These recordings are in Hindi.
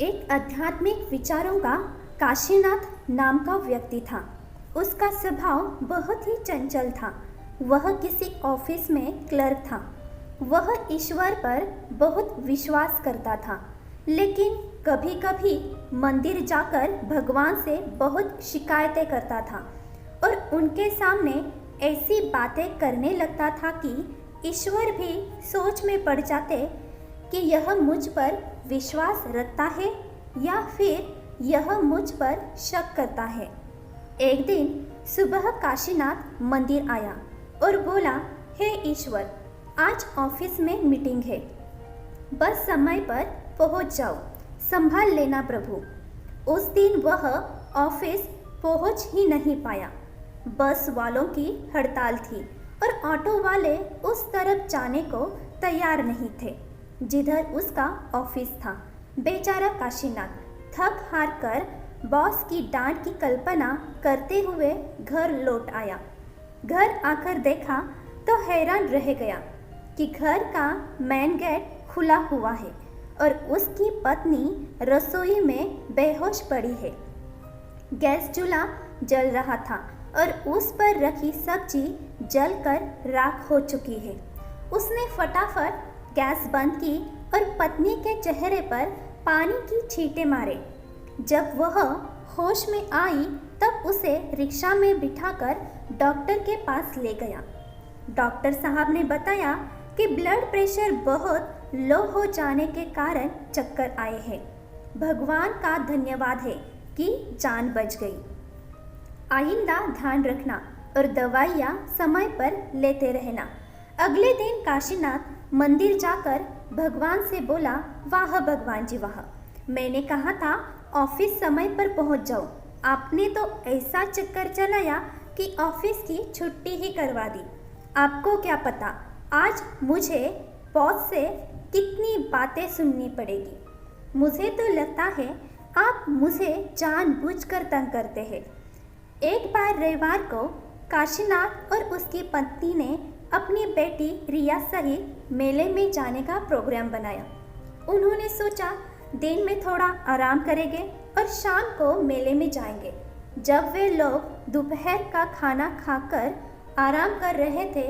एक आध्यात्मिक विचारों का काशीनाथ नाम का व्यक्ति था। उसका स्वभाव बहुत ही चंचल था। वह किसी ऑफिस में क्लर्क था। वह ईश्वर पर बहुत विश्वास करता था, लेकिन कभी कभी मंदिर जाकर भगवान से बहुत शिकायतें करता था और उनके सामने ऐसी बातें करने लगता था कि ईश्वर भी सोच में पड़ जाते कि यह मुझ पर विश्वास रखता है या फिर यह मुझ पर शक करता है। एक दिन सुबह काशीनाथ मंदिर आया और बोला, हे ईश्वर, आज ऑफिस में मीटिंग है, बस समय पर पहुंच जाओ, संभाल लेना प्रभु। उस दिन वह ऑफिस पहुंच ही नहीं पाया। बस वालों की हड़ताल थी और ऑटो वाले उस तरफ जाने को तैयार नहीं थे जिधर उसका ऑफिस था। बेचारा काशीनाथ थक हार कर बॉस की डांट की कल्पना करते हुए घर लौट आया। घर आकर देखा तो हैरान रह गया कि घर का मेन गेट खुला हुआ है और उसकी पत्नी रसोई में बेहोश पड़ी है। गैस चूल्हा जल रहा था और उस पर रखी सब्जी जलकर राख हो चुकी है। उसने फटाफट गैस बंद की और पत्नी के चेहरे पर पानी की छींटे मारे। जब वह होश में आई तब उसे रिक्शा में बिठाकर डॉक्टर के पास ले गया। डॉक्टर साहब ने बताया कि ब्लड प्रेशर बहुत लो हो जाने के कारण चक्कर आए हैं। भगवान का धन्यवाद है कि जान बच गई। आइंदा ध्यान रखना और दवाइयाँ समय पर लेते रहना। अगले दिन काशीनाथ मंदिर जाकर भगवान से बोला, वाह भगवान जी वाह, मैंने कहा था ऑफिस समय पर पहुंच जाओ, आपने तो ऐसा चक्कर चलाया कि ऑफिस की छुट्टी ही करवा दी। आपको क्या पता आज मुझे बॉस से कितनी बातें सुननी पड़ेगी। मुझे तो लगता है आप मुझे जानबूझकर तंग करते हैं। एक बार रविवार को काशीनाथ और उसकी पत्नी ने अपनी बेटी रिया सहित मेले में जाने का प्रोग्राम बनाया। उन्होंने सोचा दिन में थोड़ा आराम करेंगे और शाम को मेले में जाएंगे। जब वे लोग दोपहर का खाना खाकर आराम कर रहे थे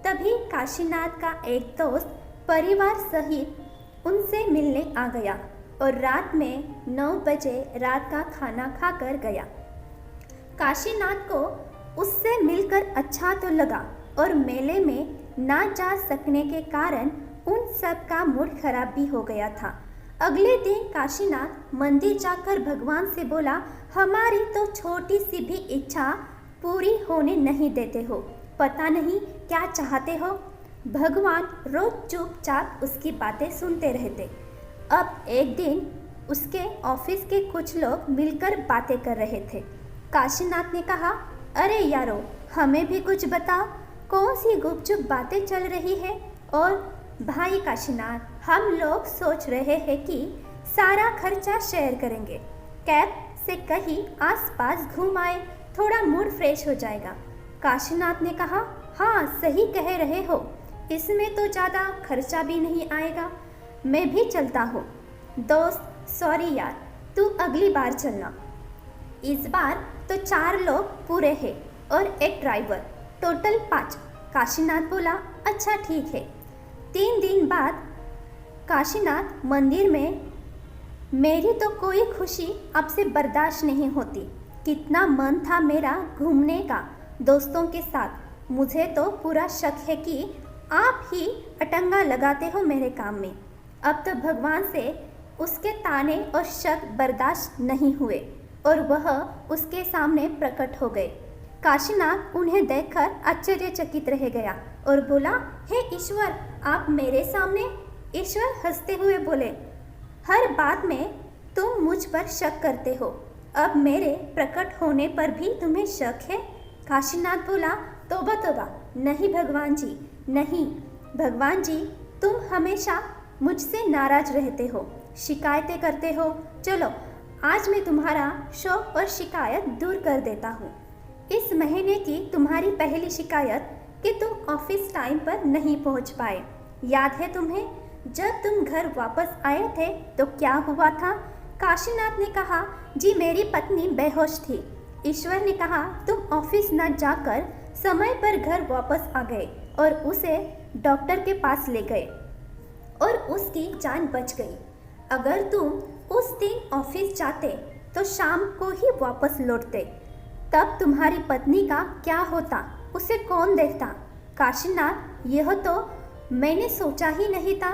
तभी काशीनाथ का एक दोस्त परिवार सहित उनसे मिलने आ गया और रात में 9 बजे रात का खाना खाकर गया। काशीनाथ को उससे मिलकर अच्छा तो लगा और मेले में ना जा सकने के कारण उन सब का मूड खराब भी हो गया था। अगले दिन काशीनाथ मंदिर जाकर भगवान से बोला, हमारी तो छोटी सी भी इच्छा पूरी होने नहीं देते हो, पता नहीं क्या चाहते हो। भगवान रोज चुपचाप उसकी बातें सुनते रहते। अब एक दिन उसके ऑफिस के कुछ लोग मिलकर बातें कर रहे थे। काशीनाथ ने कहा, अरे यारो, हमें भी कुछ बताओ, कौन सी गुपचुप बातें चल रही है। और भाई काशीनाथ, हम लोग सोच रहे हैं कि सारा खर्चा शेयर करेंगे, कैब से कहीं आसपास घूम आए, थोड़ा मूड फ्रेश हो जाएगा। काशीनाथ ने कहा, हाँ सही कह रहे हो, इसमें तो ज़्यादा खर्चा भी नहीं आएगा, मैं भी चलता हूँ। दोस्त सॉरी यार, तू अगली बार चलना। इस बार तो 4 लोग पूरे हैं और एक ड्राइवर, टोटल 5। काशीनाथ बोला, अच्छा ठीक है। 3 दिन बाद काशीनाथ मंदिर में, मेरी तो कोई खुशी अब से बर्दाश्त नहीं होती। कितना मन था मेरा घूमने का दोस्तों के साथ। मुझे तो पूरा शक है कि आप ही अटंगा लगाते हो मेरे काम में। अब तो भगवान से उसके ताने और शक बर्दाश्त नहीं हुए और वह उसके सामने प्रकट हो गए। काशीनाथ उन्हें देखकर आश्चर्यचकित रह गया और बोला, हे ईश्वर, आप मेरे सामने। ईश्वर हंसते हुए बोले, हर बात में तुम मुझ पर शक करते हो, अब मेरे प्रकट होने पर भी तुम्हें शक है। काशीनाथ बोला, तौबा तौबा, नहीं भगवान जी, नहीं। भगवान जी, तुम हमेशा मुझसे नाराज रहते हो, शिकायतें करते हो। चलो आज मैं तुम्हारा शौक और शिकायत दूर कर देता हूँ। इस महीने की तुम्हारी पहली शिकायत कि तुम ऑफिस टाइम पर नहीं पहुँच पाए। याद है तुम्हें, जब तुम घर वापस आए थे तो क्या हुआ था? काशीनाथ ने कहा, जी मेरी पत्नी बेहोश थी। ईश्वर ने कहा, तुम ऑफिस न जाकर समय पर घर वापस आ गए और उसे डॉक्टर के पास ले गए और उसकी जान बच गई। अगर तुम उस दिन ऑफिस जाते तो शाम को ही वापस लौटते, तब तुम्हारी पत्नी का क्या होता, उसे कौन देखता? काशीनाथ, यह तो मैंने सोचा ही नहीं था।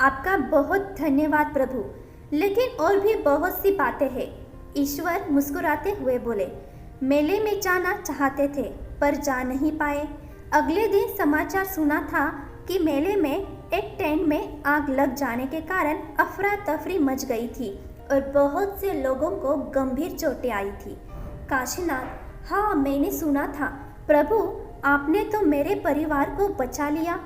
आपका बहुत धन्यवाद प्रभु, लेकिन और भी बहुत सी बातें हैं। ईश्वर मुस्कुराते हुए बोले, मेले में जाना चाहते थे पर जा नहीं पाए। अगले दिन समाचार सुना था कि मेले में एक टेंट में आग लग जाने के कारण अफरा तफरी मच गई थी और बहुत से लोगों को गंभीर चोटें आई थी। काशीनाथ, हाँ मैंने सुना था प्रभु, आपने तो मेरे परिवार को बचा लिया।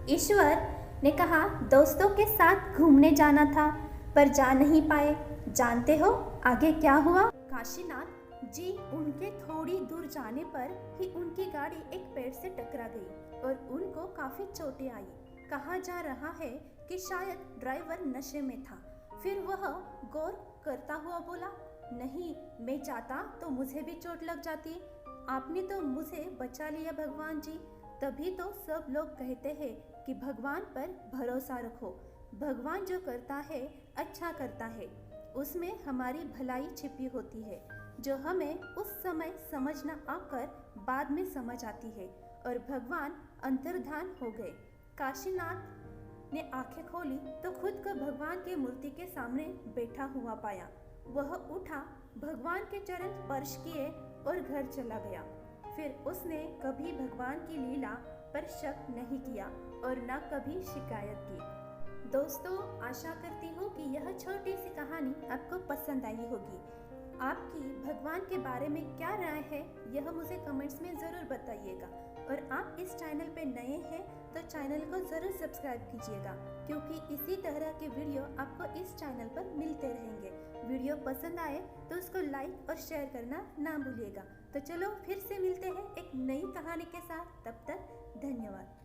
ईश्वर ने कहा, दोस्तों के साथ घूमने जाना था पर जा नहीं पाए। जानते हो आगे क्या हुआ? काशीनाथ जी, उनके थोड़ी दूर जाने पर ही उनकी गाड़ी एक पेड़ से टकरा गई और उनको काफी चोटें आई। कहा जा रहा है कि शायद ड्राइवर नशे में था। फिर वह गौर करता हुआ बोला, नहीं, मैं चाहता तो मुझे भी चोट लग जाती। आपने तो मुझे बचा लिया भगवान जी। तभी तो सब लोग कहते हैं कि भगवान पर भरोसा रखो। भगवान जो करता है अच्छा करता है, उसमें हमारी भलाई छिपी होती है, जो हमें उस समय समझ न आकर बाद में समझ आती है। और भगवान अंतर्धान हो गए। काशीनाथ ने आंखें खोली तो खुद को भगवान की मूर्ति के सामने बैठा हुआ पाया। वह उठा, भगवान के चरण स्पर्श किए और घर चला गया। फिर उसने कभी भगवान की लीला पर शक नहीं किया और न कभी शिकायत की। दोस्तों, आशा करती हूँ कि यह छोटी सी कहानी आपको पसंद आई होगी। आपकी भगवान के बारे में क्या राय है, यह मुझे कमेंट्स में ज़रूर बताइएगा। और आप इस चैनल पे नए हैं तो चैनल को ज़रूर सब्सक्राइब कीजिएगा, क्योंकि इसी तरह के वीडियो आपको इस चैनल पर मिलते रहेंगे। वीडियो पसंद आए तो उसको लाइक और शेयर करना ना भूलिएगा। तो चलो फिर से मिलते हैं एक नई कहानी के साथ। तब तक धन्यवाद।